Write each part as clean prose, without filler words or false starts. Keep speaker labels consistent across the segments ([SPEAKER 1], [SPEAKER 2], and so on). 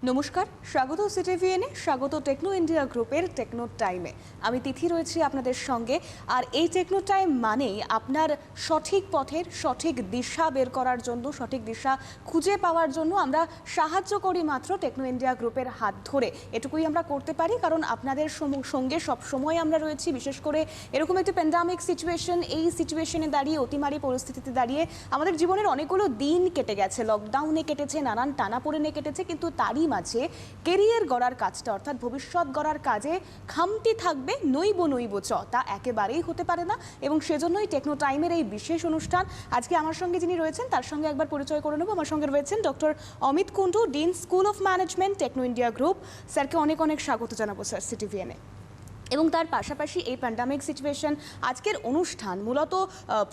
[SPEAKER 1] নমস্কার, স্বাগত সিটিভিএনে, স্বাগত টেকনো ইন্ডিয়া গ্রুপের টেকনো টাইমে। আমি তিথি রয়েছি আপনাদের সঙ্গে। আর এই টেকনো টাইম মানেই আপনার সঠিক পথের সঠিক দিশা বের করার জন্য, সঠিক দিশা খুঁজে পাওয়ার জন্য আমরা সাহায্য করি মাত্র টেকনো ইন্ডিয়া গ্রুপের হাত ধরে। এটুকুই আমরা করতে পারি, কারণ আপনাদের সঙ্গে সব সময় আমরা রয়েছি। বিশেষ করে এরকম একটি প্যান্ডামিক সিচুয়েশন, এই সিচুয়েশনে দাঁড়িয়ে, অতিমারী পরিস্থিতিতে দাঁড়িয়ে আমাদের জীবনের অনেকগুলো দিন কেটে গেছে, লকডাউনে কেটেছে, নানান টানাপোড়েনে কেটেছে, কিন্তু তারই মাঝে কেরিয়ার গড়ার কাজটা, অর্থাৎ ভবিষ্যৎ গড়ার কাজে খামতি থাকবে নইব চ, তা একেবারেই হতে পারে না। এবং সেজন্যই টেকনো টাইমের এই বিশেষ অনুষ্ঠান। আজকে আমার সঙ্গে যিনি রয়েছেন তার সঙ্গে একবার পরিচয় করে নেব। আমার সঙ্গে রয়েছেন doctor Amit Kundu, dean, school of management, Techno India group. স্যারকে অনেক অনেক স্বাগত জানাবো স্যার সিটিভিএনে। এবং তার পাশাপাশি এই প্যান্ডামিক সিচুয়েশন, আজকের অনুষ্ঠান মূলত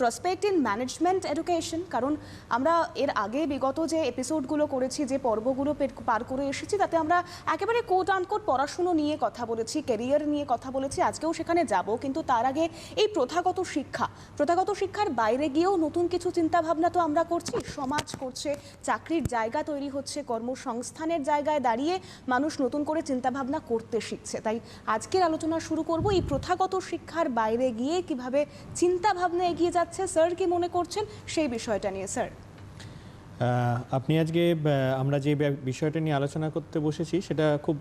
[SPEAKER 1] প্রসপেক্ট ইন ম্যানেজমেন্ট এডুকেশন। কারণ আমরা এর আগে বিগত যে এপিসোডগুলো করেছি, যে পর্বগুলো পার করে এসেছি, তাতে আমরা একেবারে কোট আনকোট পড়াশুনো নিয়ে কথা বলেছি, ক্যারিয়ার নিয়ে কথা বলেছি। আজকেও সেখানে যাব, কিন্তু তার আগে এই প্রথাগত শিক্ষার বাইরে গিয়েও নতুন কিছু চিন্তাভাবনা তো আমরা করছি, সমাজ করছে, চাকরির জায়গা তৈরি হচ্ছে, কর্মসংস্থানের জায়গায় দাঁড়িয়ে মানুষ নতুন করে চিন্তাভাবনা করতে শিখছে। তাই আজকের আলোচনা শুরু করব এই প্রথাগত শিক্ষার বাইরে গিয়ে কিভাবে চিন্তা ভাবনা এগিয়ে যাচ্ছে। স্যার কি মনে করছেন সেই বিষয়টা নিয়ে? স্যার,
[SPEAKER 2] আপনি আজকে আমরা যে বিষয়টা নিয়ে আলোচনা করতে বসেছি সেটা খুব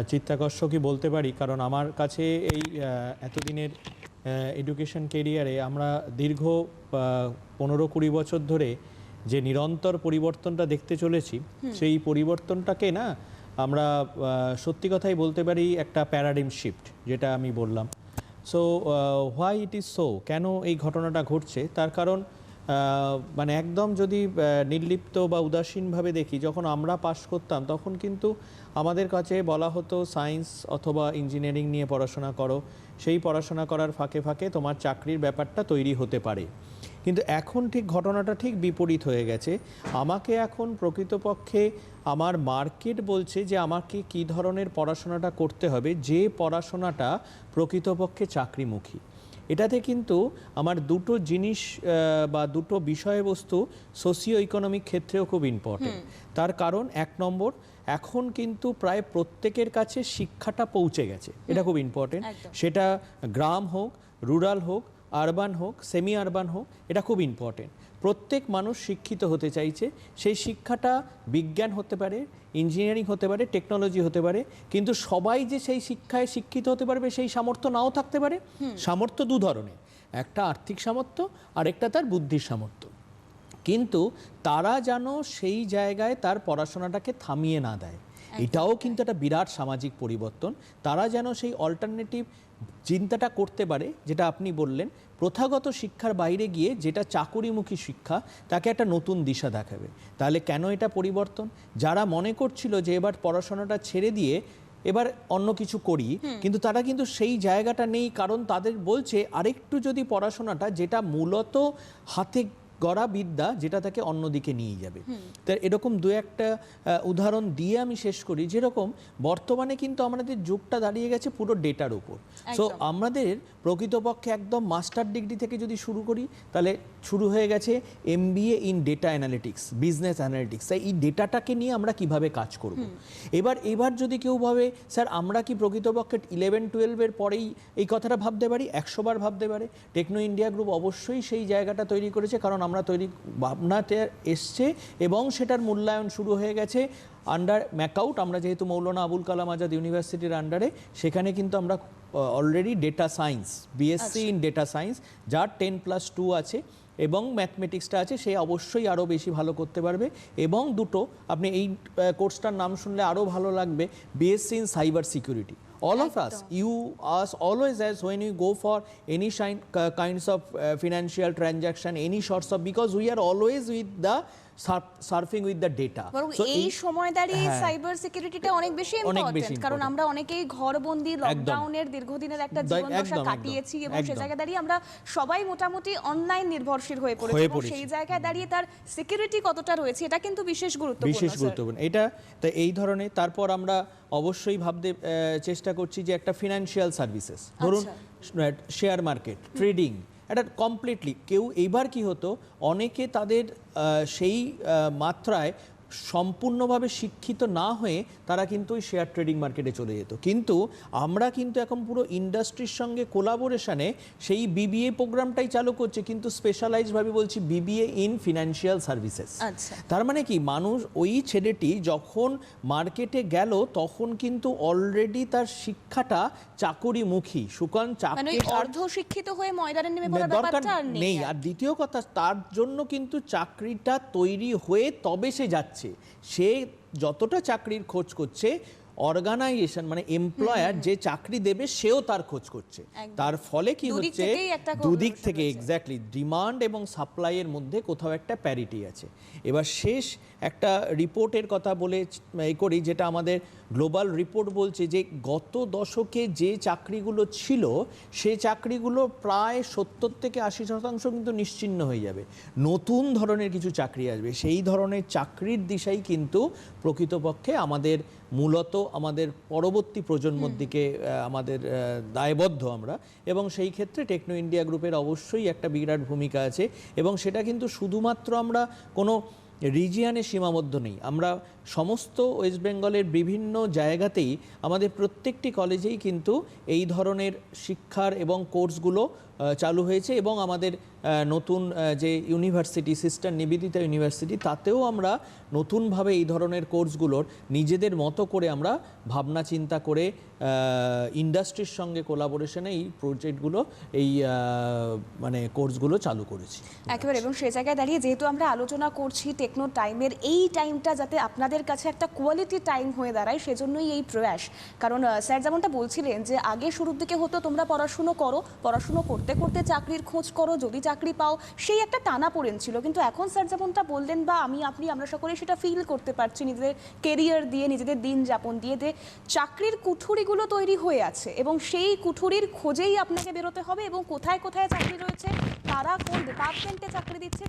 [SPEAKER 2] চিত্তাকর্ষকই বলতে পারি, কারণ আমার কাছে এই এতদিনের এডুকেশন কেরিয়ারে আমরা দীর্ঘ 15-20 বছর ধরে যে নিরন্তর পরিবর্তনটা দেখতে চলেছি, সেই পরিবর্তনটাকে না আমরা সত্যি কথাই বলতে পারি একটা প্যারাডিম শিফট, যেটা আমি বললাম। So why it is so, কেন এই ঘটনাটা ঘটছে তার কারণ মানে একদম যদি নির্লিপ্ত বা উদাসীনভাবে দেখি, যখন আমরা পাশ করতাম তখন কিন্তু আমাদের কাছে বলা হতো সায়েন্স অথবা ইঞ্জিনিয়ারিং নিয়ে পড়াশোনা করো, সেই পড়াশোনা করার ফাঁকে ফাঁকে তোমার চাকরির ব্যাপারটা তৈরি হতে পারে। কিন্তু এখন ঠিক ঘটনাটা ঠিক বিপরীত হয়ে গেছে। আমাকে এখন প্রকৃতপক্ষে আমার মার্কেট বলছে যে আমাকে কী ধরনের পড়াশোনাটা করতে হবে, যে পড়াশোনাটা প্রকৃতপক্ষে চাকরিমুখী। এটাতে কিন্তু আমার দুটো জিনিস বা দুটো বিষয়বস্তু সোশিও ইকোনমিক ক্ষেত্রেও খুব ইম্পর্টেন্ট। তার কারণ, এক নম্বর, এখন কিন্তু প্রায় প্রত্যেকের কাছে শিক্ষাটা পৌঁছে গেছে, এটা খুব ইম্পর্টেন্ট। সেটা গ্রাম হোক, রুরাল হোক, আরবান হোক, সেমি আরবান হোক, এটা খুব ইম্পর্টেন্ট। প্রত্যেক মানুষ শিক্ষিত হতে চাইছে। সেই শিক্ষাটা বিজ্ঞান হতে পারে, ইঞ্জিনিয়ারিং হতে পারে, টেকনোলজি হতে পারে, কিন্তু সবাই যে সেই শিক্ষায় শিক্ষিত হতে পারবে সেই সামর্থ্য নাও থাকতে পারে। সামর্থ্য দু ধরনের, একটা আর্থিক সামর্থ্য আর একটা তার বুদ্ধির সামর্থ্য। কিন্তু তারা যেন সেই জায়গায় তার পড়াশোনাটাকে থামিয়ে না দেয়, এটাও কিন্তু একটা বিরাট সামাজিক পরিবর্তন। তারা যেন সেই অল্টারনেটিভ চিন্তাটা করতে পারে, যেটা আপনি বললেন, প্রথাগত শিক্ষার বাইরে গিয়ে যেটা চাকুরিমুখী শিক্ষা, তাকে একটা নতুন দিশা দেখাবে। তাহলে কেন এটা পরিবর্তন? যারা মনে করছিল যে এবার পড়াশোনাটা ছেড়ে দিয়ে এবার অন্য কিছু করি, কিন্তু তারা কিন্তু সেই জায়গাটা নেই, কারণ তাদের বলছে আরেকটু যদি পড়াশোনাটা, যেটা মূলত হাতে গড়া বিদ্যা, যেটা তাকে অন্যদিকে নিয়ে যাবে। তো এরকম দু একটা উদাহরণ দিয়ে আমি শেষ করি। যেরকম বর্তমানে কিন্তু আমাদের যুগটা দাঁড়িয়ে গেছে পুরো ডেটার উপর। সো আমাদের প্রকৃতপক্ষে একদম মাস্টার ডিগ্রি থেকে যদি শুরু করি, তাহলে শুরু হয়ে গেছে MBA in data analytics, business analytics. তাই এই ডেটাটাকে নিয়ে আমরা কিভাবে কাজ করব। এবার যদি কেউ ভাবে স্যার আমরা কি প্রকৃতপক্ষে 11-12 পরেই এই কথাটা ভাবতে পারি, 100 বার ভাবতে পারে। টেকনো ইন্ডিয়া গ্রুপ অবশ্যই সেই জায়গাটা তৈরি করেছে, কারণ আমরা ভাবনাতে এসছে এবং সেটার মূল্যায়ন শুরু হয়ে গেছে আন্ডার ম্যাকআউট। আমরা যেহেতু মৌলানা আবুল কালাম আজাদ ইউনিভার্সিটির আন্ডারে, সেখানে কিন্তু আমরা already data science, BSc in data science, যার 10+2 আছে এবং ম্যাথমেটিক্সটা আছে, সে অবশ্যই আরও বেশি ভালো করতে পারবে। এবং দুটো, আপনি এই কোর্সটার নাম শুনলে আরও ভালো লাগবে, BSc in cyber security. All of us always, as when you go for any kinds of financial transaction, any sorts of, because we are always with the surfing with the data.
[SPEAKER 1] এই সময় দাঁড়িয়ে cyber সিকিউরিটিটা অনেক বেশি important, কারণ আমরা অনেকেই ঘরবন্দি লকডাউনের দীর্ঘদিনের একটা জীবনদশা কাটিয়েছি, এবং সেই জায়গায় দাঁড়িয়ে আমরা সবাই মোটামুটি অনলাইন নির্ভরশীল হয়ে পড়েছি, এবং সেই জায়গায় দাঁড়িয়ে তার সিকিউরিটি কতটা রয়েছে এটা কিন্তু বিশেষ গুরুত্বপূর্ণ।
[SPEAKER 2] এটা তাই এই ধরনের। তারপর আমরা অবশ্যই ভাবতে চেষ্টা করছি যে একটা ফিনান্সিয়াল সার্ভিসেস, ধরুন শেয়ার মার্কেট, ট্রেডিং, এটা কমপ্লিটলি কেউ। এইবার কি হতো, অনেকে তাদের সেই মাত্রায় সম্পূর্ণভাবে শিক্ষিত না হয়ে তারা কিন্তু ওই শেয়ার ট্রেডিং মার্কেটে চলে যেত। কিন্তু আমরা কিন্তু এখন পুরো ইন্ডাস্ট্রির সঙ্গে কোলাবোরেশনে সেই বিবিএ প্রোগ্রামটাই চালু করছে, কিন্তু স্পেশালাইজভাবে বলছি বিবিএ ইন ফিনান্সিয়াল সার্ভিসেস।
[SPEAKER 1] আচ্ছা,
[SPEAKER 2] তার মানে কি, মানুষ ওই ছেলেটি যখন মার্কেটে গেল তখন কিন্তু অলরেডি তার শিক্ষাটা চাকরিমুখী, সুতরাং
[SPEAKER 1] মানে ওই
[SPEAKER 2] চাকরি
[SPEAKER 1] অর্ধ শিক্ষিত হয়ে ময়দানে নেমে পড়ার
[SPEAKER 2] দরকার
[SPEAKER 1] ব্যাপারটা আর
[SPEAKER 2] নেই। আর দ্বিতীয় কথা, তার জন্য কিন্তু চাকরিটা তৈরি হয়ে তবে সে যাচ্ছে। সে যতটা চাকরির খোঁজ করছে, অর্গানাইজেশন মানে এমপ্লয়ার যে চাকরি দেবে সেও তার খোঁজ করছে।
[SPEAKER 1] একদম।
[SPEAKER 2] তার ফলে কি
[SPEAKER 1] দুদিক
[SPEAKER 2] হচ্ছে,
[SPEAKER 1] থেকেই একটা
[SPEAKER 2] দুদিক
[SPEAKER 1] correlation
[SPEAKER 2] থেকে
[SPEAKER 1] রয়েছে।
[SPEAKER 2] এক্স্যাক্টলি ডিমান্ড এবং সাপ্লাইয়ের মধ্যে কোথাও একটা প্যারিটি আছে। এবার শেষ একটা রিপোর্টের কথা বলে করি, যেটা আমাদের গ্লোবাল রিপোর্ট বলছে যে গত দশকে যে চাকরিগুলো ছিল সেই চাকরিগুলো প্রায় 70 থেকে 80% কিন্তু নিশ্চিহ্ন হয়ে যাবে। নতুন ধরনের কিছু চাকরি আসবে। সেই ধরনের চাকরির দিশাই কিন্তু প্রকৃতপক্ষে আমাদের মূলত আমাদের পরবর্তী প্রজন্মর দিকে আমাদের দায়বদ্ধ আমরা, এবং সেই ক্ষেত্রে টেকনো ইন্ডিয়া গ্রুপের অবশ্যই একটা বিরাট ভূমিকা আছে। এবং সেটা কিন্তু শুধুমাত্র আমরা কোনো রিজিয়নে সীমাবদ্ধ নেই, আমরা সমস্ত ওয়েস্ট বেঙ্গলের বিভিন্ন জায়গাতেই আমাদের প্রত্যেকটি কলেজেই কিন্তু এই ধরনের শিক্ষার এবং কোর্সগুলো চালু হয়েছে। এবং আমাদের নতুন যে ইউনিভার্সিটি, সিস্টার নিবেদিতা ইউনিভার্সিটি, তাতেও আমরা নতুনভাবে এই ধরনের কোর্সগুলোর নিজেদের মতো করে আমরা ভাবনা চিন্তা করে ইন্ডাস্ট্রির সঙ্গে কোলাবোরেশনে এই প্রজেক্টগুলো, এই মানে কোর্সগুলো চালু করেছি
[SPEAKER 1] একেবারে। এবং সেই জায়গায় দাঁড়িয়ে যেহেতু আমরা আলোচনা করছি টেকনো টাইমের, এই টাইমটা যাতে আপনাদের কাছে একটা কোয়ালিটি টাইম হয়ে দাঁড়ায়, সেজন্যই এই প্রয়াস। কারণ স্যার যেমনটা বলছিলেন যে আগে শুরুর দিকে হতো তোমরা পড়াশুনো করো, পড়াশুনো করতে করতে চাকরির খোঁজ করো, যদি চাকরি পাও, সেই একটা টানাপোড়েন ছিল। কিন্তু এখন স্যার যেমনটা বললেন, বা আমি আপনি আমরা সকলে সেটা ফিল করতে পারছি নিজেদের কেরিয়ার দিয়ে, নিজেদের দিন যাপন দিয়ে, যে চাকরির কুঠুরিগুলো তৈরি হয়ে আছে এবং সেই কুঠুরির খোঁজেই আপনাকে বেরোতে হবে। এবং কোথায় কোথায় চাকরি রয়েছে, তারা কোন ডিপার্টমেন্টে চাকরি দিচ্ছে,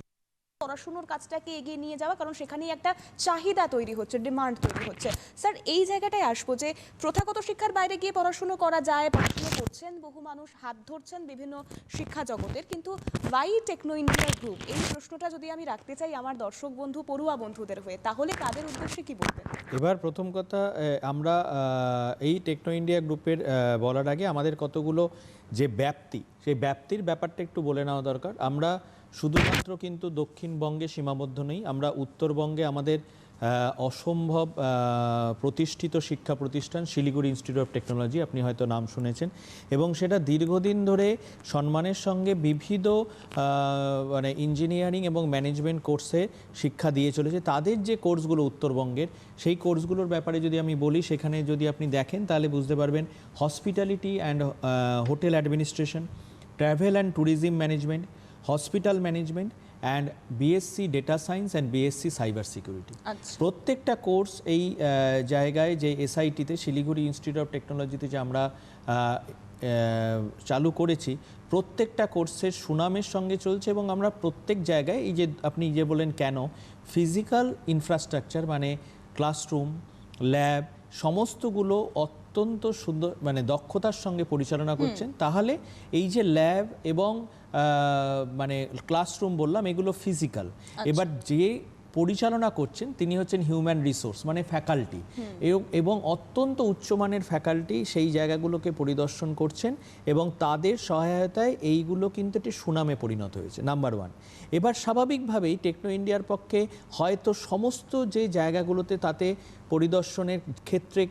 [SPEAKER 1] পড়াশুনোর কাজটাকে এগিয়ে নিয়ে যাওয়া, কারণ সেখানেই একটা চাহিদা তৈরি হচ্ছে, ডিমান্ড তৈরি হচ্ছে। স্যার এই জায়গাটায় আসবো যে প্রথাগত শিক্ষার বাইরে গিয়ে পড়াশুনো করা যায়, পড়াশুনো করছেন বহু মানুষ, হাত ধরছেন বিভিন্ন শিক্ষা জগতের, কিন্তু ওয়াই টেকনো ইন্ডিয়া গ্রুপ, এই প্রশ্নটা যদি আমি রাখতে চাই আমার দর্শক বন্ধু, পড়ুয়া বন্ধুদের হয়ে, তাহলে তাদের উদ্দেশ্যে কি বলবেন?
[SPEAKER 2] এবার প্রথম কথা, আমরা এই টেকনো ইন্ডিয়া গ্রুপের বলার আগে আমাদের কতগুলো যে ব্যাপ্তি, সেই ব্যাপ্তির ব্যাপারটা একটু বলে নেওয়া দরকার। আমরা শুধুমাত্র কিন্তু দক্ষিণবঙ্গে সীমাবদ্ধ নেই, আমরা উত্তরবঙ্গে আমাদের অসম্ভব প্রতিষ্ঠিত শিক্ষা প্রতিষ্ঠান শিলিগুড়ি ইনস্টিটিউট অফ টেকনোলজি, আপনি হয়তো নাম শুনেছেন, এবং সেটা দীর্ঘদিন ধরে সম্মানের সঙ্গে বিবিধ মানে ইঞ্জিনিয়ারিং এবং ম্যানেজমেন্ট কোর্সে শিক্ষা দিয়ে চলেছে। তাদের যে কোর্সগুলো উত্তরবঙ্গের, সেই কোর্সগুলোর ব্যাপারে যদি আমি বলি, সেখানে যদি আপনি দেখেন তাহলে বুঝতে পারবেন hospitality and hotel administration, travel and tourism management, hospital management and BSc data science and BSc cyber security. প্রত্যেকটা কোর্স এই জায়গায় যে এসআইটিতে, শিলিগুড়ি ইনস্টিটিউট অফ টেকনোলজিতে যে আমরা চালু করেছি, প্রত্যেকটা কোর্সের সুনামের সঙ্গে চলছে। এবং আমরা প্রত্যেক জায়গায়, এই যে আপনি যে বলেন কেন, ফিজিক্যাল ইনফ্রাস্ট্রাকচার মানে ক্লাসরুম, ল্যাব, সমস্তগুলো অত্যন্ত সুন্দর মানে দক্ষতার সঙ্গে পরিচালনা করছেন। তাহলে এই যে ল্যাব এবং মানে ক্লাসরুম বললাম, এগুলো ফিজিক্যাল। এবার যে পরিচালনা করছেন তিনি হচ্ছেন হিউম্যান রিসোর্স মানে ফ্যাকাল্টি, এবং অত্যন্ত উচ্চমানের ফ্যাকাল্টি সেই জায়গাগুলোকে পরিদর্শন করছেন, এবং তাদের সহায়তায় এইগুলো কিন্তু একটি সুনামে পরিণত হয়েছে, নাম্বার ওয়ান। এবার স্বাভাবিকভাবেই টেকনো ইন্ডিয়ার পক্ষে হয়তো সমস্ত যে জায়গাগুলোতে তাতে পরিদর্শনের ক্ষেত্রে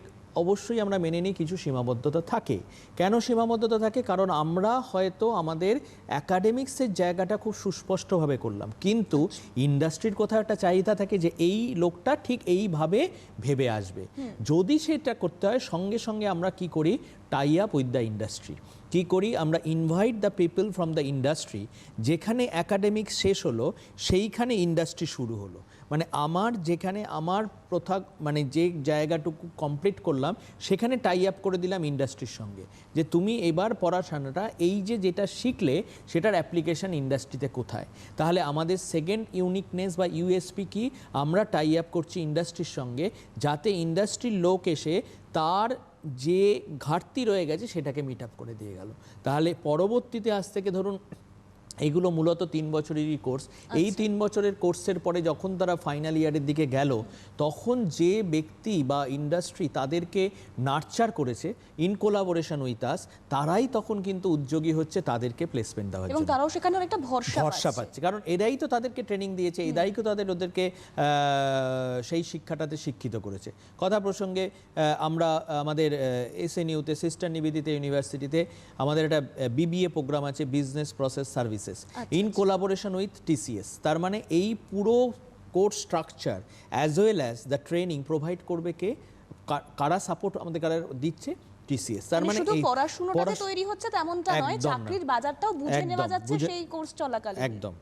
[SPEAKER 2] অবশ্যই আমরা মেনে নিই কিছু সীমাবদ্ধতা থাকে। কেন সীমাবদ্ধতা থাকে? কারণ আমরা হয়তো আমাদের অ্যাকাডেমিক্সের জায়গাটা খুব সুস্পষ্টভাবে করলাম, কিন্তু ইন্ডাস্ট্রির কোথাও একটা চাহিদা থাকে যে এই লোকটা ঠিক এইভাবে ভেবে আসবে। যদি সেটা করতে হয়, সঙ্গে সঙ্গে আমরা কি করি, tie up with the industry. কী করি আমরা, invite the people from the industry. যেখানে অ্যাকাডেমিক্স শেষ হলো সেইখানে ইন্ডাস্ট্রি শুরু হলো। মানে আমার যেখানে আমার প্রথা মানে যে জায়গাটুকু কমপ্লিট করলাম, সেখানে টাই আপ করে দিলাম ইন্ডাস্ট্রির সঙ্গে, যে তুমি এবার পড়াশোনাটা এই যে যেটা শিখলে সেটার অ্যাপ্লিকেশন ইন্ডাস্ট্রিতে কোথায়। তাহলে আমাদের সেকেন্ড ইউনিকনেস বা ইউএসপি কি, আমরা টাই আপ করছি ইন্ডাস্ট্রির সঙ্গে, যাতে ইন্ডাস্ট্রির লোক এসে তার যে ঘাটতি রয়ে গেছে সেটাকে মিট আপ করে দিয়ে গেল। তাহলে পরবর্তীতে আজ থেকে ধরুন এইগুলো মূলত 3 বছরেরই কোর্স। এই 3 বছরের কোর্সের পরে যখন তারা ফাইনাল ইয়ারের দিকে গেল, তখন যে ব্যক্তি বা ইন্ডাস্ট্রি তাদেরকে নার্চার করেছে ইন কোলাবোরেশন উইথ আস, তারাই তখন কিন্তু উদ্যোগী হচ্ছে তাদেরকে প্লেসমেন্ট দেওয়ার
[SPEAKER 1] এবং
[SPEAKER 2] জন্য।
[SPEAKER 1] তারাও সেখানে অনেকটা ভরসা
[SPEAKER 2] ভরসা পাচ্ছে, কারণ এরাই তো তাদেরকে ট্রেনিং দিয়েছে, এরাই তো ওদেরকে সেই শিক্ষাটাতে শিক্ষিত করেছে। কথা প্রসঙ্গে আমরা আমাদের এসএনইউতে, সিস্টার নিবেদিতা ইউনিভার্সিটিতে আমাদের একটা বিবিএ প্রোগ্রাম আছে, business process services, in collaboration with TCS. তার মানে এই পুরো course structure as well as the training provide করবে কে, কারা সাপোর্ট আমাদের কারা দিচ্ছে, টিসিএস। তার মানে
[SPEAKER 1] শুধু
[SPEAKER 2] এই
[SPEAKER 1] পড়াশোনাটাতে তৈরি হচ্ছে তেমনটা নয়,
[SPEAKER 2] একদম না।
[SPEAKER 1] চাকরির বাজারটাও বুঝে নেওয়া
[SPEAKER 2] একদম,
[SPEAKER 1] যাচ্ছে সেই কোর্স চলাকালীন।
[SPEAKER 2] একদম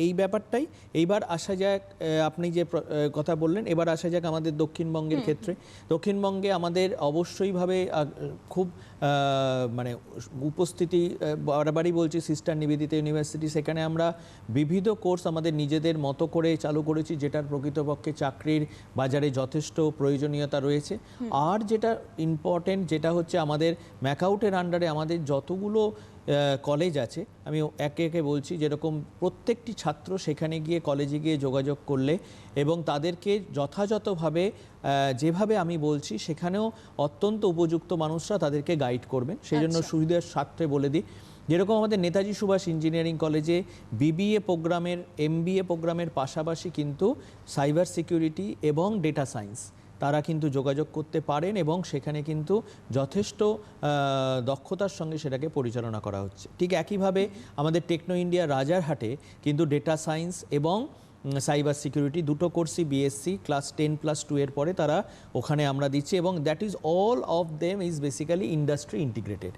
[SPEAKER 2] এই ব্যাপারটাই। এইবার আসা যাক, আপনি যে কথা বললেন, এবার আসা যাক আমাদের দক্ষিণবঙ্গের ক্ষেত্রে। দক্ষিণবঙ্গে আমাদের অবশ্যইভাবে খুব মানে উপস্থিতি, বারবারই বলছি, সিস্টার নিবেদিতা ইউনিভার্সিটি, সেখানে আমরা বিবিধ কোর্স আমাদের নিজেদের মতো করে চালু করেছি, যেটার প্রকৃতপক্ষে চাকরির বাজারে যথেষ্ট প্রয়োজনীয়তা রয়েছে। আর যেটা ইম্পর্টেন্ট, যেটা হচ্ছে আমাদের ম্যাকআউটের আন্ডারে আমাদের যতগুলো কলেজ আছে, আমি একে একে বলছি, যেরকম প্রত্যেকটি ছাত্র সেখানে গিয়ে, কলেজে গিয়ে যোগাযোগ করলে এবং তাদেরকে যথাযথভাবে যেভাবে আমি বলছি, সেখানেও অত্যন্ত উপযুক্ত মানুষরা তাদেরকে গাইড করবেন। সেই জন্য সুবিধার স্বার্থে বলে দিই, যেরকম আমাদের নেতাজি সুভাষ ইঞ্জিনিয়ারিং কলেজে বিবিএ প্রোগ্রামের, এমবিএ প্রোগ্রামের পাশাপাশি কিন্তু সাইবার সিকিউরিটি এবং ডেটা সায়েন্স তারা কিন্তু যোগাযোগ করতে পারেন, এবং সেখানে কিন্তু যথেষ্ট দক্ষতার সঙ্গে সেটাকে পরিচালনা করা হচ্ছে। ঠিক একইভাবে আমাদের টেকনো ইন্ডিয়া রাজারহাটে কিন্তু ডেটা সায়েন্স এবং সাইবার সিকিউরিটি দুটো কোর্সই বিএসসি ক্লাস 10+2 এর পরে তারা ওখানে আমরা দিচ্ছি, এবং that is all of them is basically industry integrated.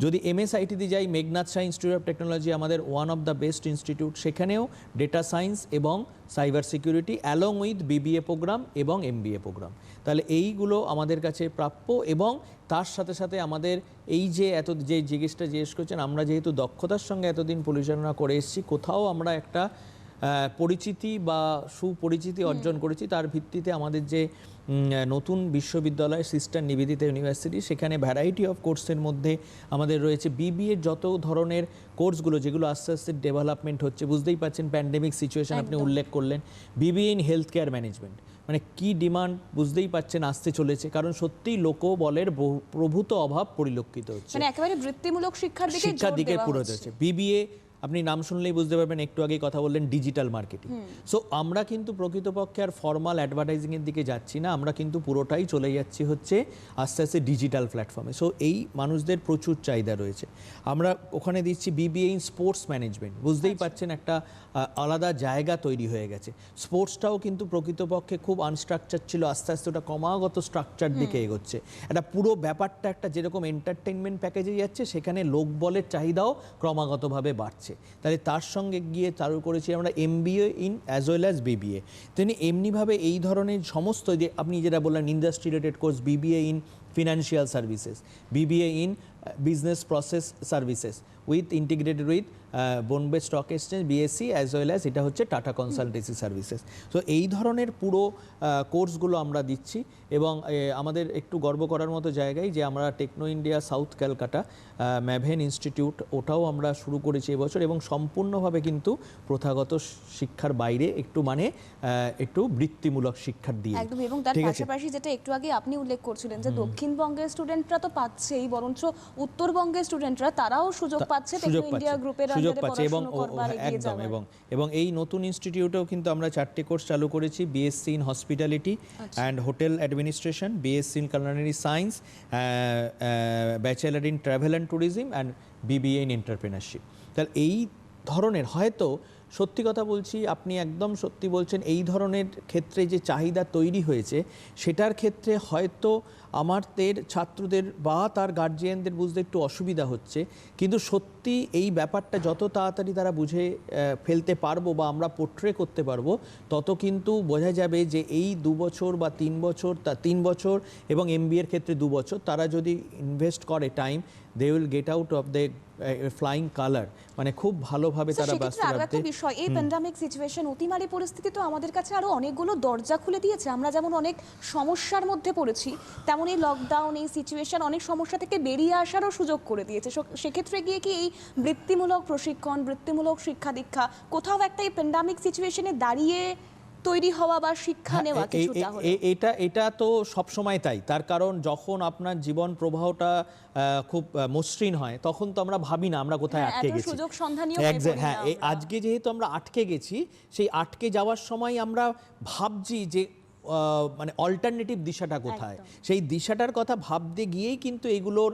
[SPEAKER 2] যদি এমএসআইটিতে যাই, Meghnad Saha institute of technology আমাদের one of the best institute, সেখানেও ডেটা সায়েন্স এবং cyber security along with BBA programme এবং এমবিএ প্রোগ্রাম। তাহলে এইগুলো আমাদের কাছে প্রাপ্য, এবং তার সাথে সাথে আমাদের এই যে যে জিজ্ঞেসটা জিজ্ঞেস করছেন, আমরা যেহেতু দক্ষতার সঙ্গে এতদিন পরিচালনা করে এসেছি, কোথাও আমরা একটা পরিচিতি বা সুপরিচিতি অর্জন করেছি, তার ভিত্তিতে আমাদের যে নতুন বিশ্ববিদ্যালয় সিস্টার নিবেদিতা ইউনিভার্সিটি, সেখানে ভ্যারাইটি অফ কোর্সের মধ্যে আমাদের রয়েছে বিবিএর যত ধরনের কোর্সগুলো, যেগুলো আস্তে আস্তে ডেভেলপমেন্ট হচ্ছে। বুঝতেই পারছেন, প্যান্ডেমিক সিচুয়েশন আপনি উল্লেখ করলেন, BBA in health care management, মানে কি ডিমান্ড বুঝতেই পাচ্ছেন আসতে চলেছে, কারণ সত্যিই লোকবলের প্রভূত অভাব পরিলক্ষিত হচ্ছে,
[SPEAKER 1] মানে একেবারে বৃত্তিমূলক শিক্ষার দিকে
[SPEAKER 2] পুরো হচ্ছে। বিবিএ আপনি নাম শুনলেই বুঝতে পারবেন, একটু আগে কথা বললেন ডিজিটাল মার্কেটিং। সো আমরা কিন্তু প্রকৃতপক্ষে আর ফর্মাল অ্যাডভার্টাইজিংয়ের দিকে যাচ্ছি না, আমরা কিন্তু পুরোটাই চলে যাচ্ছি হচ্ছে আস্তে আস্তে ডিজিটাল প্ল্যাটফর্মে। সো এই মানুষদের প্রচুর চাহিদা রয়েছে। আমরা ওখানে দিচ্ছি বিবিএ ইন স্পোর্টস ম্যানেজমেন্ট। বুঝতেই পাচ্ছেন, একটা আলাদা জায়গা তৈরি হয়ে গেছে। স্পোর্টসটাও কিন্তু প্রকৃতপক্ষে খুব আনস্ট্রাকচার ছিল, আস্তে আস্তে ওটা ক্রমাগত স্ট্রাকচার দিকে এগোচ্ছে। একটা পুরো ব্যাপারটা একটা যেরকম এন্টারটেনমেন্ট প্যাকেজে যাচ্ছে, সেখানে লোকবলের চাহিদাও ক্রমাগতভাবে বাড়ছে। তাহলে তার সঙ্গে গিয়ে চালু করেছি আমরা MBA in as well as BBA. তেমনি এমনিভাবে এই ধরনের সমস্ত, যে আপনি যেটা বললেন industry related course, BBA in financial services, BBA in business process services with integrated with Bombay stock exchange, BSc, as well as এটা হচ্ছে টাটা কনসালটেন্সি সার্ভিসেস। তো এই ধরনের পুরো কোর্সগুলো আমরা দিচ্ছি, এবং আমাদের একটু গর্ব করার মতো জায়গায় যে আমরা Techno India South Calcutta Maven institute, ওটাও আমরা শুরু করেছি এবছর, এবং সম্পূর্ণভাবে কিন্তু প্রথাগত শিক্ষার বাইরে একটু মানে একটু বৃত্তিমূলক শিক্ষার দিয়ে
[SPEAKER 1] একদম। এবং তার পাশাপাশি যেটা একটু আগে আপনি উল্লেখ করছিলেন যে দক্ষিণবঙ্গের স্টুডেন্টরা তো পাচ্ছেই, বরঞ্চ উত্তরবঙ্গের স্টুডেন্টরা তারাও সুযোগ পাচ্ছে টেকনো ইন্ডিয়া গ্রুপের আন্ডারে পড়াশোনা করবার, এগিয়ে যাওয়ার।
[SPEAKER 2] এবং এই নতুন ইনস্টিটিউটেও কিন্তু আমরা 4টে কোর্স চালু করেছি, BSc in hospitality and hotel administration, BSc in culinary science, bachelor in travel and tourism and BBA in entrepreneurship. তাহলে এই ধরনের, হয়তো সত্যি কথা বলছি, আপনি একদম সত্যি বলছেন, এই ধরনের ক্ষেত্রে যে চাহিদা তৈরি হয়েছে, সেটার ক্ষেত্রে হয়তো আমাদের ছাত্রদের বা তার গার্জিয়ানদের বুঝতে একটু অসুবিধা হচ্ছে, কিন্তু সত্যি এই ব্যাপারটা যত তাড়াতাড়ি তারা বুঝে ফেলতে পারবো বা আমরা পোট্রে করতে পারবো, তত কিন্তু বোঝা যাবে যে এই 2 বছর বা 3 বছর, 3 বছর এবং এমবিএর ক্ষেত্রে 2 বছর তারা যদি ইনভেস্ট করে time, they will get out of the flying colour, মানে খুব ভালোভাবে তারা
[SPEAKER 1] সেক্ষেত্রে আরো একটা বিষয়, এই প্যান্ডামিক সিচুয়েশন, অতিমারি পরিস্থিতি তো আমাদের কাছে আরো অনেকগুলো দরজা খুলে দিয়েছে। আমরা যেমন অনেক সমস্যার মধ্যে পড়েছি, তেমন এই লকডাউন, এই সিচুয়েশন অনেক সমস্যা থেকে বেরিয়ে আসারও সুযোগ করে দিয়েছে। সেক্ষেত্রে গিয়ে কি এই বৃত্তিমূলক প্রশিক্ষণ, বৃত্তিমূলক শিক্ষা দীক্ষা কোথাও একটা এই প্যান্ডামিক সিচুয়েশনে দাঁড়িয়ে তৈরি হওয়া বা শিক্ষা নেওয়া কিছুটা হলো?
[SPEAKER 2] এটা তো সব সময় তাই। তার কারণ যখন আপনার জীবন প্রবাহটা খুব মসৃণ হয়, তখন তো আমরা ভাবি না আমরা কোথায় আটকে গেছি।
[SPEAKER 1] সুযোগ সন্ধানীয় হয়ে পড়ি না
[SPEAKER 2] হ্যাঁ, এই
[SPEAKER 1] আমরা।
[SPEAKER 2] আজকে যেহেতু আমরা আটকে গেছি, সেই আটকে যাওয়ার সময় আমরা ভাবছি যে মানে অল্টারনেটিভ দিশাটা কোথায়, সেই দিশাটার কথা ভাবতে গিয়েই কিন্তু এইগুলোর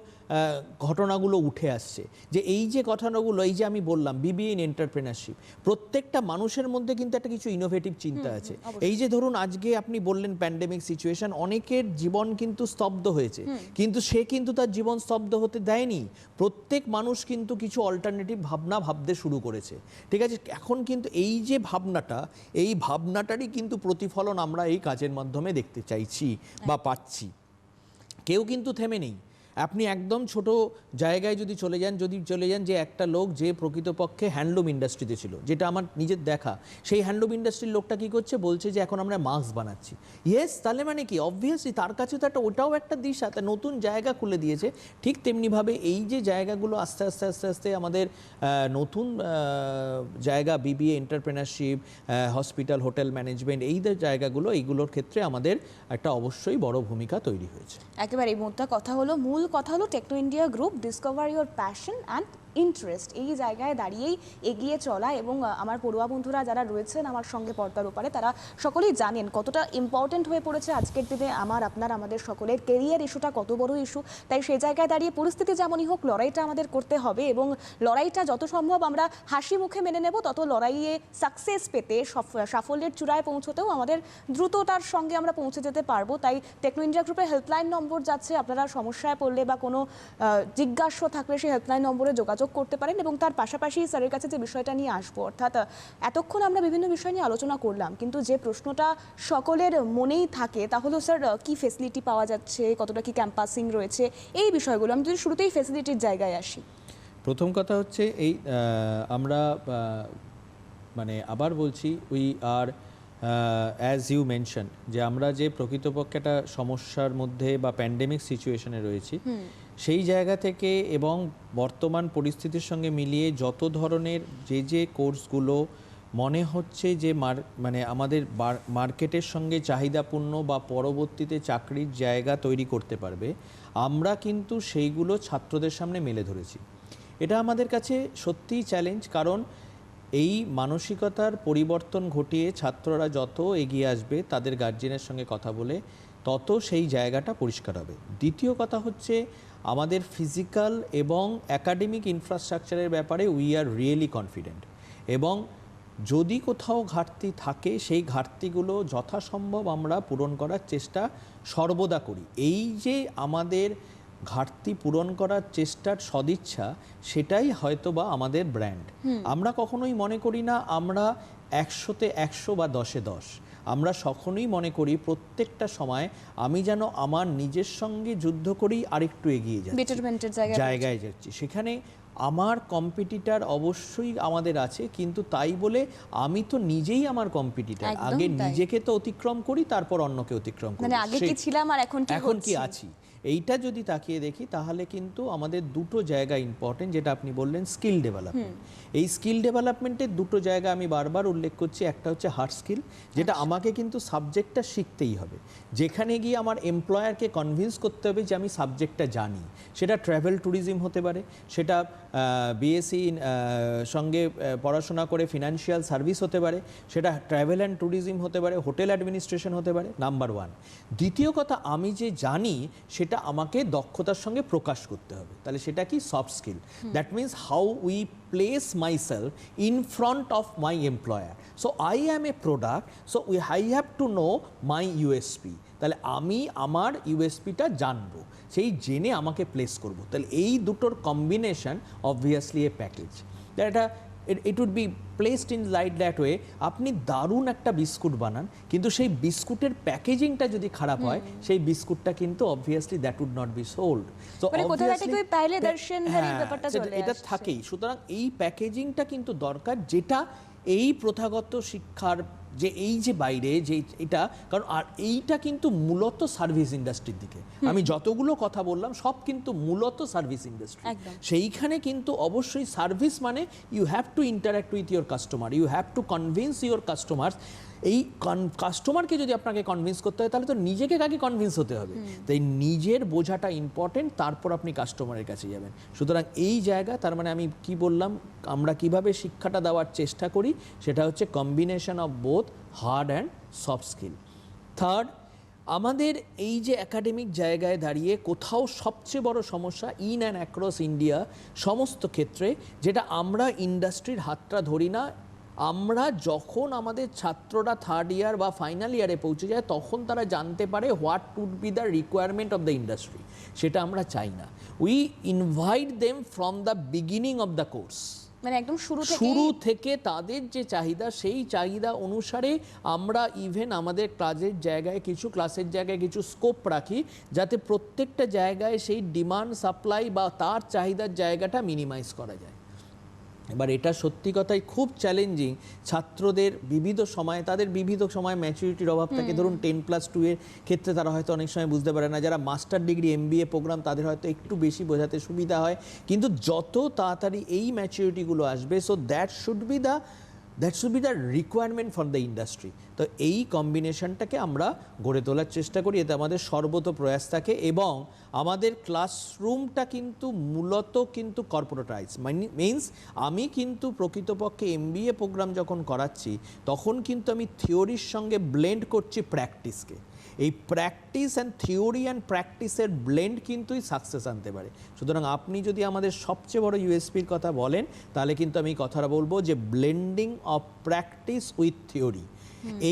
[SPEAKER 2] ঘটনাগুলো উঠে আসছে। যে এই যে ঘটনাগুলো, এই যে আমি বললাম বিবিএ ইন এন্টারপ্রেনারশিপ, প্রত্যেকটা মানুষের মধ্যে কিন্তু একটা কিছু ইনোভেটিভ চিন্তা আছে। এই যে ধরুন আজকে আপনি বললেন প্যান্ডেমিক সিচুয়েশন, অনেকের জীবন কিন্তু স্তব্ধ হয়েছে, কিন্তু সে কিন্তু তার জীবন স্তব্ধ হতে দেয়নি। প্রত্যেক মানুষ কিন্তু কিছু অল্টারনেটিভ ভাবনা ভাবতে শুরু করেছে, ঠিক আছে? এখন কিন্তু এই যে ভাবনাটা, এই ভাবনাটারই কিন্তু প্রতিফলন আমরা এই কাজের মাধ্যমে দেখতে চাইছি বা পাচ্ছি। কেউ কিন্তু থেমে নেই। আপনি একদম ছোট জায়গায় যদি চলে যান, যে একটা লোক যে প্রকৃতপক্ষে হ্যান্ডলুম ইন্ডাস্ট্রিতে ছিল, যেটা আমার নিজের দেখা, সেই হ্যান্ডলুম ইন্ডাস্ট্রির লোকটা কি করছে, বলছে যে এখন আমরা মাস্ক বানাচ্ছি। ইয়েস, তাহলে মানে কি, অবভিয়াসলি তার কাছে তো ওটাও একটা দিশা, তা নতুন জায়গা খুলে দিয়েছে। ঠিক তেমনিভাবে এই যে জায়গাগুলো আস্তে আস্তে আমাদের নতুন জায়গা, BBA entrepreneurship, hospital, hotel management, এই যে জায়গাগুলো, এইগুলোর ক্ষেত্রে আমাদের একটা অবশ্যই বড় ভূমিকা তৈরি হয়েছে।
[SPEAKER 1] একেবারে এই মোদ্দা কথা হলো, মূল কথা হলো Techno India group discover your passion and interest, এই জায়গায় দাঁড়িয়েই এগিয়ে চলা। এবং আমার পড়ুয়া বন্ধুরা যারা রয়েছেন আমার সঙ্গে পর্দার উপরে, তারা সকলেই জানেন কতটা ইম্পর্টেন্ট হয়ে পড়েছে আজকের দিনে আমাদের সকলের কেরিয়ার ইস্যুটা কত বড় ইস্যু। তাই সেই জায়গায় দাঁড়িয়ে পরিস্থিতি যেমনই হোক, লড়াইটা আমাদের করতে হবে এবং লড়াইটা যত সম্ভব আমরা হাসি মুখে মেনে নেব, তত লড়াইয়ে সাকসেস পেতে, সাফল্যের চূড়ায় পৌঁছতেও আমাদের দ্রুততার সঙ্গে আমরা পৌঁছে যেতে পারবো। তাই টেকনো ইন্ডিয়া গ্রুপের হেল্পলাইন নম্বর যাচ্ছে, আপনারা সমস্যায় পড়লে বা কোনো জিজ্ঞাসা থাকলে সেই হেল্পলাইন নম্বরে যোগাযোগ করতে পারেন। এবং তার পাশাপাশি স্যারের কাছে যে বিষয়টা নিয়ে আসবো, অর্থাৎ এতক্ষণ আমরা বিভিন্ন বিষয় নিয়ে আলোচনা করলাম, কিন্তু যে প্রশ্নটা সকলের মনেই থাকে তা হলো, স্যার কি ফেসিলিটি পাওয়া যাচ্ছে, কতটা কি ক্যাম্পাসিং রয়েছে, এই বিষয়গুলো। আমি যদি শুরুতেই ফেসিলিটির জায়গায় আসি,
[SPEAKER 2] প্রথম কথা হচ্ছে এই আমরা মানে আবার বলছি, we are as you mention, যে আমরা যে প্রকৃতপক্ষে একটা সমস্যার মধ্যে বা প্যান্ডেমিক সিচুয়েশনে রয়েছি, সেই জায়গা থেকে এবং বর্তমান পরিস্থিতির সঙ্গে মিলিয়ে যত ধরনের যে কোর্সগুলো মনে হচ্ছে যে মানে আমাদের মার্কেটের সঙ্গে চাহিদাপূর্ণ বা পরবর্তীতে চাকরির জায়গা তৈরি করতে পারবে, আমরা কিন্তু সেইগুলো ছাত্রদের সামনে মেলে ধরেছি। এটা আমাদের কাছে সত্যিই চ্যালেঞ্জ, কারণ এই মানসিকতার পরিবর্তন ঘটিয়ে ছাত্ররা যত এগিয়ে আসবে তাদের গার্জিয়ানের সঙ্গে কথা বলে, তত সেই জায়গাটা পরিষ্কার হবে। দ্বিতীয় কথা হচ্ছে আমাদের ফিজিক্যাল এবং একাডেমিক ইনফ্রাস্ট্রাকচারের ব্যাপারে উই আর রিয়েলি কনফিডেন্ট, এবং যদি কোথাও ঘাটতি থাকে সেই ঘাটতিগুলো যথাসম্ভব আমরা পূরণ করার চেষ্টা সর্বদা করি। এই যে আমাদের ঘাটতি পূরণ করার চেষ্টার সদিচ্ছা, সেটাই হয়তো বা আমাদের ব্র্যান্ড। আমরা কখনোই মনে করি না আমরা 100-তে 100 বা 10-এ 10। আমরা কখনোই মনে করি প্রত্যেকটা সময় আমি যেন আমার নিজের সঙ্গে যুদ্ধ করি, আরেকটু এগিয়ে যাচ্ছি,
[SPEAKER 1] বেটারমেন্টের
[SPEAKER 2] জায়গায় যাচ্ছি। সেখানে আমার কম্পিটিটার অবশ্যই আমাদের আছে, কিন্তু তাই বলে আমি তো নিজেই আমার কম্পিটিটার। আগে নিজেকে তো অতিক্রম করি, তারপর অন্যকে অতিক্রম করি।
[SPEAKER 1] মানে আগে কি ছিলাম আর এখন
[SPEAKER 2] কি আছি, এইটা যদি তাকিয়ে দেখি, তাহলে কিন্তু আমাদের দুটো জায়গা ইম্পর্টেন্ট, যেটা আপনি বললেন স্কিল ডেভেলপমেন্ট। এই স্কিল ডেভেলপমেন্টের দুটো জায়গা আমি বারবার উল্লেখ করছি। একটা হচ্ছে হার্ড স্কিল, যেটা আমাকে কিন্তু সাবজেক্টটা শিখতেই হবে। যেখানে গিয়ে আমার এমপ্লয়ারকে কনভিন্স করতে হবে যে আমি সাবজেক্টটা জানি, সেটা ট্রাভেল ট্যুরিজম হতে পারে, সেটা বিএসসি সঙ্গে পড়াশোনা করে ফিনান্সিয়াল সার্ভিস হতে পারে, সেটা ট্রাভেল অ্যান্ড ট্যুরিজম হতে পারে, হোটেল অ্যাডমিনিস্ট্রেশন হতে পারে, নাম্বার 1। দ্বিতীয় কথা, আমি যে জানি সেটা আমাকে দক্ষতার সঙ্গে প্রকাশ করতে হবে। তাহলে সেটা কি? Soft skill. That means how we place myself in front of my employer. So I am A product, so I have to know my USP. তাহলে আমি আমার ইউএসপিটা জানবো, সেই জেনে আমাকে প্লেস করব। তাহলে এই দুটোর কম্বিনেশন অবভিয়াসলি এ প্যাকেজ। এটা it would be placed in light that way, আপনি দারুণ একটা বিস্কুট বানান কিন্তু সেই বিস্কুটের প্যাকেজিংটা যদি খারাপ হয় সেই বিস্কুটটা কিন্তু obviously that would not be sold. তো
[SPEAKER 1] মানে কোথাও একটা কি পাইলে দর্শনধারী ব্যাপারটা চলে
[SPEAKER 2] এটা
[SPEAKER 1] আসছে।
[SPEAKER 2] থাকেই। সুতরাং এই প্যাকেজিংটা কিন্তু দরকার, যেটা এই প্রথাগত শিক্ষার যে এই যে বাইরে যে এটা, কারণ আর এইটা কিন্তু মূলত সার্ভিস ইন্ডাস্ট্রির দিকে, আমি যতগুলো কথা বললাম সব কিন্তু মূলত সার্ভিস ইন্ডাস্ট্রি।
[SPEAKER 1] একদম।
[SPEAKER 2] সেইখানে কিন্তু অবশ্যই সার্ভিস মানে you have to interact with your customer, you have to convince your customer. এই কাস্টমারকে যদি আপনাকে কনভিন্স করতে হয় তাহলে তো নিজেকে আগে কনভিন্স হতে হবে, তাই নিজের বোঝাটা ইম্পর্টেন্ট, তারপর আপনি কাস্টমারের কাছে যাবেন। সুতরাং এই জায়গা, তার মানে আমি কি বললাম, আমরা কিভাবে শিক্ষাটা দেওয়ার চেষ্টা করি সেটা হচ্ছে combination of both hard and soft skill. Third, আমাদের এই যে একাডেমিক জায়গায় দাঁড়িয়ে কোথাও সবচেয়ে বড় সমস্যা ইন অ্যান্ড অ্যাক্রস ইন্ডিয়া সমস্ত ক্ষেত্রে, যেটা আমরা ইন্ডাস্ট্রির হাতটা ধরি না। আমরা যখন আমাদের ছাত্ররা থার্ড ইয়ার বা ফাইনাল ইয়ারে পৌঁছে যায় তখন তারা জানতে পারে what would be the requirement of the industry, সেটা আমরা চাই না। We invite them from the beginning of the course,
[SPEAKER 1] মানে একদম
[SPEAKER 2] শুরু থেকে তাদের যে চাহিদা সেই চাহিদা অনুসারে আমরা ইভেন আমাদের ক্লাসের জায়গায় কিছু স্কোপ রাখি, যাতে প্রত্যেকটা জায়গায় সেই ডিমান্ড সাপ্লাই বা তার চাহিদার জায়গাটা মিনিমাইজ করা যায়। এবার এটা সত্যি কথাই খুব চ্যালেঞ্জিং ছাত্রদের তাদের বিবিধ সময় ম্যাচুরিটির অভাব থাকে। ধরুন 10+2 এর ক্ষেত্রে তারা হয়তো অনেক সময় বুঝতে পারে না, যারা মাস্টার ডিগ্রি MBA প্রোগ্রাম তাদের হয়তো একটু বেশি বোঝাতে সুবিধা হয়, কিন্তু যত তাড়াতাড়ি এই ম্যাচুরিটিগুলো আসবে, so that should B the requirement for the industry. তো এই কম্বিনেশনটাকে আমরা গড়ে তোলার চেষ্টা করি, এতে আমাদের সর্বত প্রয়াস থাকে এবং আমাদের ক্লাসরুমটা কিন্তু মূলত কিন্তু কর্পোরেটাইজ, মিনস আমি কিন্তু প্রকৃতপক্ষে MBA প্রোগ্রাম যখন করাচ্ছি তখন কিন্তু আমি থিওরির সঙ্গে ব্লেন্ড করছি প্র্যাকটিসকে। এই প্র্যাকটিস অ্যান্ড থিওরি অ্যান্ড প্র্যাকটিসের ব্লেন্ড কিন্তুই সাকসেস আনতে পারে। সুতরাং আপনি যদি আমাদের সবচেয়ে বড় USPর কথা বলেন তাহলে কিন্তু আমি কথাটা বলবো যে blending of practice with theory.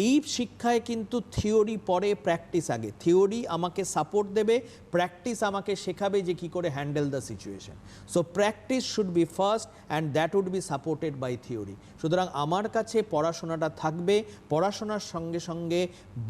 [SPEAKER 2] এই শিক্ষায় কিন্তু থিওরি পরে, প্র্যাকটিস আগে। থিওরি আমাকে সাপোর্ট দেবে, প্র্যাকটিস আমাকে শেখাবে যে কি করে handle the situation. So practice should be first and that would be supported by theory. সুতরাং আমার কাছে পড়াশোনাটা থাকবে, পড়াশোনার সঙ্গে সঙ্গে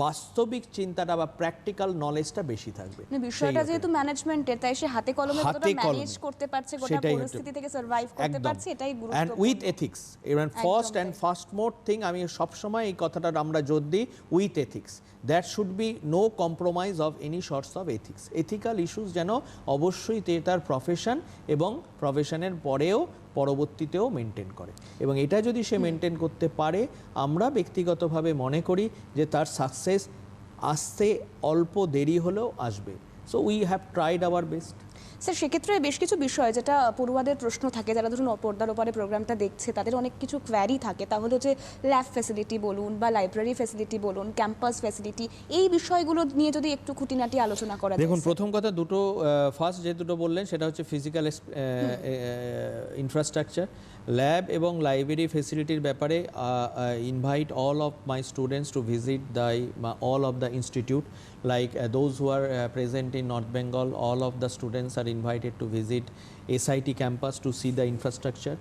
[SPEAKER 2] বাস্তবিক চিন্তাটা বা প্র্যাকটিক্যাল নলেজটা বেশি থাকবে।
[SPEAKER 1] বিষয়টা যেহেতু ম্যানেজমেন্টের, তাই সে হাতে কলমে কতটা ম্যানেজ করতে পারছে, গোটা
[SPEAKER 2] সেটাই
[SPEAKER 1] পরিস্থিতি থেকে সার্ভাইভ করতে পারছে, এটাই
[SPEAKER 2] অ্যান্ড
[SPEAKER 1] গুরুত্বপূর্ণ।
[SPEAKER 2] উইথ এথিক্স, এবং first and first more thing, আমি সবসময় এই কথাটা আমরা জোর দিই, with ethics. That should be no compromise of any sorts of ethics. Ethical issues যেন অবশ্যই তার প্রফেশন এবং প্রফেশনের পরবর্তীতেও মেনটেন করে, এবং এটা যদি সে মেনটেন করতে পারে আমরা ব্যক্তিগতভাবে মনে করি যে তার সাকসেস আসতে অল্প দেরি হলেও আসবে। So we have tried our best.
[SPEAKER 1] Sir, সেক্ষেত্রে বেশ কিছু বিষয় যেটা পড়ুয়াদের প্রশ্ন থাকে, যারা ধরুন পর্দার ওপারে প্রোগ্রামটা দেখছে, তাদের অনেক কিছু কোয়ারি থাকে, তাহলে যে ল্যাব ফ্যাসিলিটি বলুন বা লাইব্রেরি ফ্যাসিলিটি বলুন, ক্যাম্পাস ফ্যাসিলিটি, এই বিষয়গুলো নিয়ে যদি একটু খুঁটিনাটি আলোচনা করা যায়।
[SPEAKER 2] দেখুন, প্রথম কথা ফার্স্ট যে দুটো বললেন সেটা হচ্ছে ফিজিক্যাল ইনফ্রাস্ট্রাকচার, ল্যাব এবং লাইব্রেরি ফেসিলিটির ব্যাপারে invite all of my students to visit all of the institute, like those who are present in North Bengal, all of the students are invited to visit SIT campus to see the infrastructure.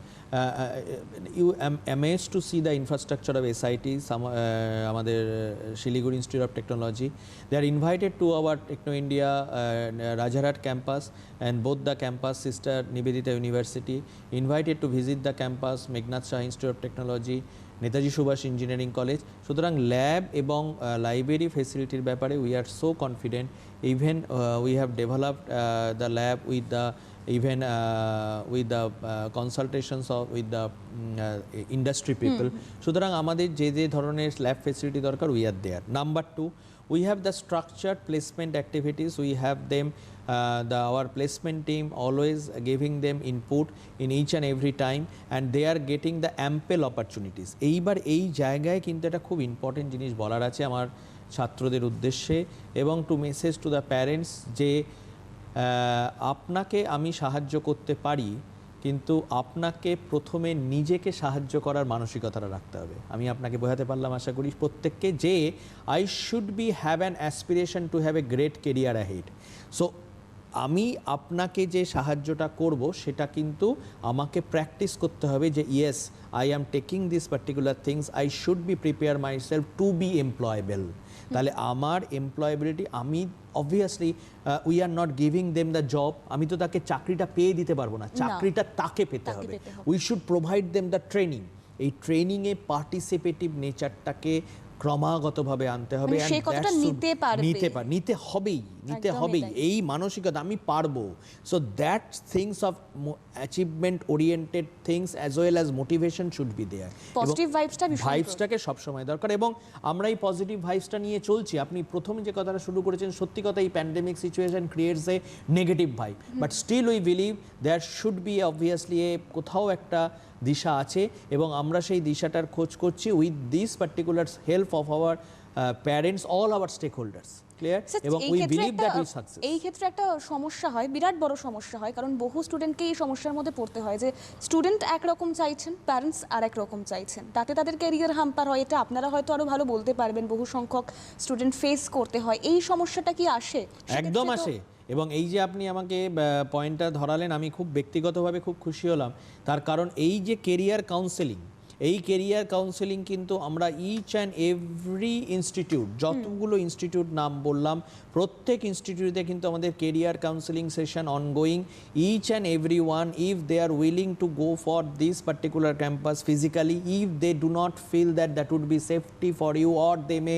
[SPEAKER 2] You am amazed to see the infrastructure of SIT, আমাদের Siliguri Institute of Technology. They are invited to our Techno India Rajarhat campus and both the campus sister Nivedita University, invited to visit the campus Meghnad Shah Institute of Technology, Netaji Subhash engineering college. সুতরাং lab এবং library ফেসিলিটির ব্যাপারে we are so confident, even we have developed the lab with the with the consultations with the industry people. সুতরাং আমাদের যে ধরনের lab facility দরকার we are there. Number 2, we have the structured placement activities. We have them, our placement team always giving them input in each and every time, and they are getting the ample opportunities. এইবার এই জায়গায় কিন্তু এটা খুব important জিনিস বলার আছে আমার ছাত্রদের উদ্দেশ্যে এবং to message to the parents, যে আপনাকে আমি সাহায্য করতে পারি, কিন্তু আপনাকে প্রথমে নিজেকে সাহায্য করার মানসিকতাটা রাখতে হবে। আমি আপনাকে বোঝাতে পারলাম আশা করি প্রত্যেককে, যে I should B have an aspiration to have a great career ahead. So আমি আপনাকে যে সাহায্যটা করব সেটা কিন্তু আমাকে প্র্যাকটিস করতে হবে যে yes I am taking this particular things I should be prepare myself to be employable. তাহলে আমার এমপ্লয়েবিলিটি, আমি obviously we are not giving them the job, আমি তো তাকে চাকরিটা পেয়ে দিতে পারবো না, চাকরিটা তাকে পেতে হবে। We should provide them the training. এই ট্রেনিংয়ে পার্টিসিপেটিভ নেচারটাকে ক্রমাগতভাবে আনতে হবে,
[SPEAKER 1] মানে সে কতটা নিতে পারবে,
[SPEAKER 2] নিতে হবেই এই মানসিকতা আমি পারবো। So that things of achievement oriented things as well as motivation should be there.
[SPEAKER 1] Positive
[SPEAKER 2] ভাইবসটাকে সবসময় দরকার, এবং আমরা এই পজিটিভ ভাইবসটা নিয়ে চলছি। আপনি প্রথম যে কথাটা শুরু করেছেন, সত্যি কথা এই pandemic situation creates a negative vibe, but still we believe there should be obviously কোথাও একটা দিশা আছে, এবং আমরা সেই দিশাটার খোঁজ করছি with this particular help of our parents, all our stakeholders, clear, এবং we believe that we success.
[SPEAKER 1] এই ক্ষেত্রে একটা সমস্যা হয়, বিরাট বড় সমস্যা হয়, কারণ বহু স্টুডেন্টকে এই সমস্যার মধ্যে পড়তে হয় যে স্টুডেন্ট একরকম চাইছেন, প্যারেন্টস আর এক রকম চাইছেন, তাতে তাদের ক্যারিয়ার হাম্পার হয়। এটা আপনারা হয়তো আরো ভালো বলতে পারবেন, বহু সংখ্যক স্টুডেন্ট ফেস করতে হয়। এই সমস্যাটা কি আসে?
[SPEAKER 2] একদম আসে, এবং এই যে আপনি আমাকে পয়েন্টটা ধরালেন, আমি খুব ব্যক্তিগতভাবে খুব খুশি হলাম। তার কারণ এই যে কেরিয়ার কাউন্সেলিং, এই কেরিয়ার কাউন্সেলিং কিন্তু আমরা ইচ অ্যান্ড এভরি ইনস্টিটিউট, যতগুলো ইনস্টিটিউট নাম বললাম, প্রত্যেক ইনস্টিটিউটে কিন্তু আমাদের career counselling session ongoing. Each and every one, if they are willing to go for this particular campus physically, if they do not feel that that would be safety for you, or they may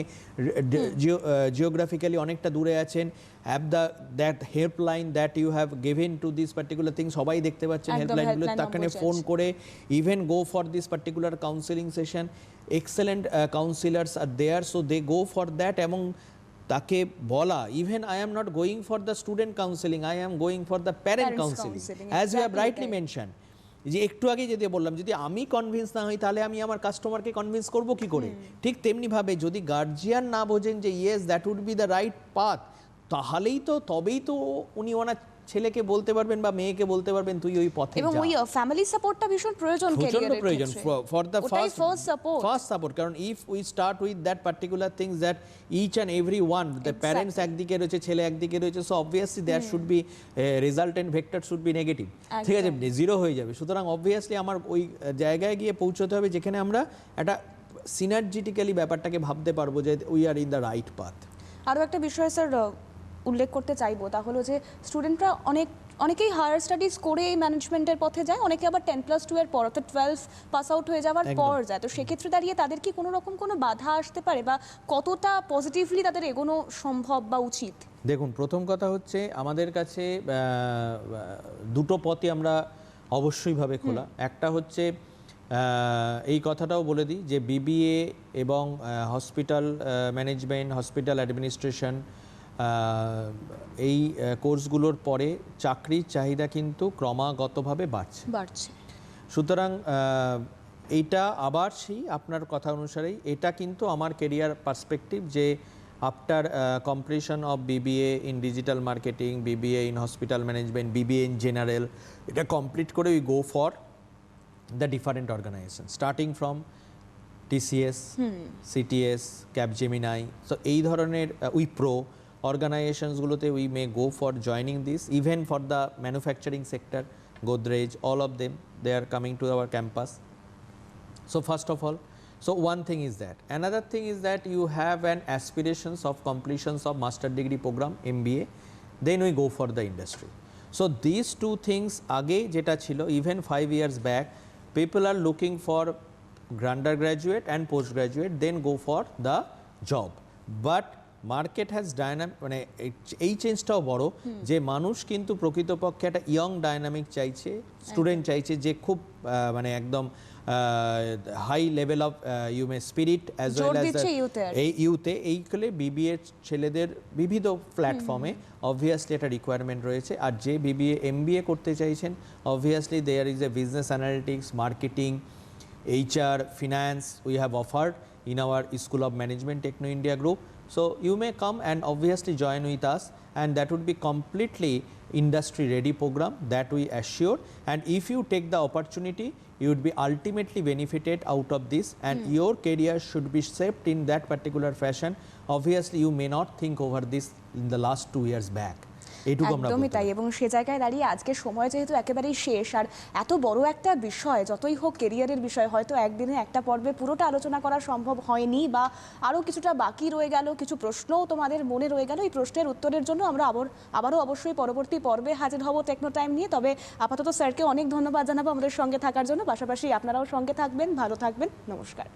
[SPEAKER 2] geographically অনেকটা দূরে আছেন, have that helpline that you have given to this particular thing, সবাই দেখতে পাচ্ছেন হেল্পলাইনগুলো, তাকে phone করে even go for this particular counselling session. Excellent counsellors are there, so they go for that, এবং তাকে বলা even I am not going for the student counselling, I am going for the parent counselling, as you have rightly mention. যে একটু আগে যদি বললাম, যদি আমি কনভিন্স না হই তাহলে আমি আমার কাস্টমারকে কনভিন্স করবো কি করে? ঠিক তেমনিভাবে যদি গার্জিয়ান না বোঝেন যে yes that would be the right path, তাহলেই তো, তবেই তো উনি ওনার ছেলেকে বলতে পারবেন বা মেয়েকে বলতে পারবেন তুই ওই পথে যা।
[SPEAKER 1] এবং ওই ফ্যামিলি সাপোর্টটা ভীষণ প্রয়োজন,
[SPEAKER 2] ক্যারিয়ারের প্রয়োজন ফর দ্য ফার্স্ট সাপোর্ট। কারণ if we start with that particular things that each and every one, the parents একদিকে রয়েছে, ছেলে একদিকে রয়েছে, so obviously there should be resultant vector should be negative, ঠিক আছে, জিরো হয়ে যাবে। সুতরাং অবভিয়াসলি আমার ওই জায়গায় গিয়ে পৌঁছতে হবে যেখানে আমরা একটা সিনার্জিটিক্যালি ব্যাপারটাকে ভাবতে পারবো যে we are in the right path.
[SPEAKER 1] আরও একটা বিষয় স্যার উল্লেখ করতে চাইবো, তা হলো যে স্টুডেন্টরা অনেকেই হায়ার স্টাডিজ করে এই ম্যানেজমেন্টের পথে যায়, অনেকে আবার 10+2 এর পর অর্থাৎ 12 পাস আউট হয়ে যাওয়ার পর যায়। তো সেক্ষেত্রে দাঁড়িয়ে তাদের কি কোনো রকম কোনো বাধা আসতে পারে, বা কতটা পজিটিভলি তাদের এগোনো সম্ভব বা উচিত?
[SPEAKER 2] দেখুন, প্রথম কথা হচ্ছে আমাদের কাছে দুটো পথই আমরা অবশ্যইভাবে খোলা। একটা হচ্ছে এই কথাটাও বলে দিই যে বিবিএ এবং হসপিটাল ম্যানেজমেন্ট, হসপিটাল অ্যাডমিনিস্ট্রেশন, এই কোর্সগুলোর পরে চাকরির চাহিদা কিন্তু ক্রমাগতভাবে বাড়ছে। সুতরাং এইটা আবার সেই আপনার কথা অনুসারেই এটা কিন্তু আমার কেরিয়ার পার্সপেক্টিভ যে after completion of BBA in digital marketing, BBA in hospital management, BBA in general, এটা কমপ্লিট করে we go for the different organisation starting from TCS, CTS, Capgemini, so এই ধরনের Wipro organizations-গুলোতে we may go for joining this, even for the manufacturing sector, Godrej, all of them, they are coming to our campus. So first of all, so one thing is that. Another thing is that you have an aspirations of completions of master degree program, MBA, then we go for the industry. So these two things আগে যেটা ছিল, even 5 years back, people are looking for undergraduate and postgraduate, then go for the job. But market has মানে এই চেঞ্জটাও বড় যে মানুষ কিন্তু প্রকৃতপক্ষে একটা ইয়ং ডাইনামিক চাইছে, স্টুডেন্ট চাইছে যে খুব মানে একদম high level of spirit as well as এই ইউথে এইগুলো বিবিএ ছেলেদের বিবিধ প্ল্যাটফর্মে অবভিয়াসলি একটা রিকোয়ারমেন্ট রয়েছে। আর যে বিবিএ MBA করতে চাইছেন, obviously there is a business analytics, marketing, HR, finance we have offered in our School of Management Techno India Group. So you may come and obviously join with us, and that would be completely industry ready program that we assure. And if you take the opportunity, you would be ultimately benefited out of this, and your career should be shaped in that particular fashion. Obviously you may not think over this in the last 2 years back. এইটুকু আমরা
[SPEAKER 1] একদমই
[SPEAKER 2] বলতে
[SPEAKER 1] তাই,
[SPEAKER 2] পারি।
[SPEAKER 1] এবং সে জায়গায় দাঁড়িয়ে আজকে সময় যেহেতু একেবারেই শেষ, আর এত বড় একটা বিষয় যতই হোক কেরিয়ারের বিষয়, হয়তো একদিনে একটা পর্বে পুরোটা আলোচনা করা সম্ভব হয়নি, বা আরও কিছুটা বাকি রয়ে গেল, কিছু প্রশ্নও তোমাদের মনে রয়ে গেল। এই প্রশ্নের উত্তরের জন্য আমরা আবারও অবশ্যই পরবর্তী পর্বে হাজির হব টেকনো টাইম নিয়ে। তবে আপাতত স্যারকে অনেক ধন্যবাদ জানাবো আমাদের সঙ্গে থাকার জন্য, পাশাপাশি আপনারাও সঙ্গে থাকবেন, ভালো থাকবেন, নমস্কার।